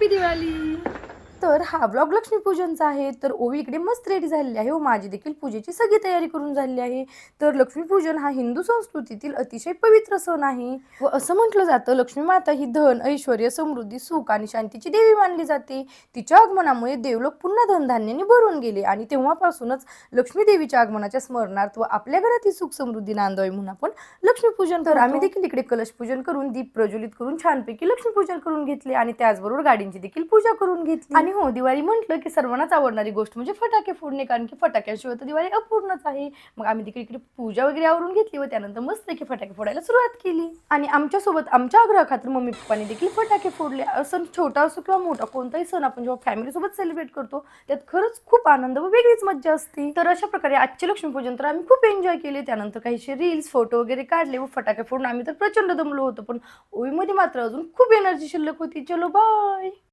Happy Diwali. तर हा blog लक्ष्मीपूजनचा आहे. तर ओवी इकडे मस्त रेडी झालेली आहे व माझी देखील पूजेची सगळी तयारी करून झालेली आहे. तर लक्ष्मीपूजन हा हिंदू संस्कृतीतील अतिशय पवित्र सण आहे व असं म्हटलं जातं लक्ष्मी माता ही धन, ऐश्वर्य, समृद्धी, सुख आणि शांतीची देवी मानली जाते. तिच्या आगमनामुळे देवलोक पुन्हा धनधान्याने भरून गेले आणि तेव्हापासूनच लक्ष्मी देवीच्या आगमनाच्या स्मरणार्थ व आपल्या घरातील सुख समृद्धी नांदावी म्हणून आपण लक्ष्मीपूजन करतो. आम्ही देखील इकडे कलश पूजन करून दीप प्रज्वलित करून छानपैकी लक्ष्मीपूजन करून घेतले आणि त्याचबरोबर गाडींची देखील पूजा करून घेतली. आणि हो, दिवाळी म्हटलं की सर्वांनाच आवडणारी गोष्ट म्हणजे फटाके फोडणे, कारण की फटाक्याशिवाय तर दिवाळी अपूर्णच आहे. मग आम्ही देखील इकडे पूजा वगैरे आवरून घेतली व त्यानंतर मस्तपैकी फटाके फोडायला सुरुवात केली. आणि आमच्यासोबत आमच्या आग्रहाखातर मम्मी पप्पांनी देखील फटाके फोडले. सण छोटा असो किंवा मोठा, कोणताही सण आपण जेव्हा फॅमिलीसोबत सेलिब्रेट करतो त्यात खरंच खूप आनंद व वेगळीच मज्जा असते. तर अशा प्रकारे आजचे लक्ष्मीपूजन तर आम्ही खूप एन्जॉय केले. त्यानंतर काहीशे रील्स, फोटो वगैरे काढले व फटाके फोडून आम्ही तर प्रचंड दमलो होतो. पण ओवीमध्ये मात्र अजून खूप एनर्जी शिल्लक होती. चलो बाय.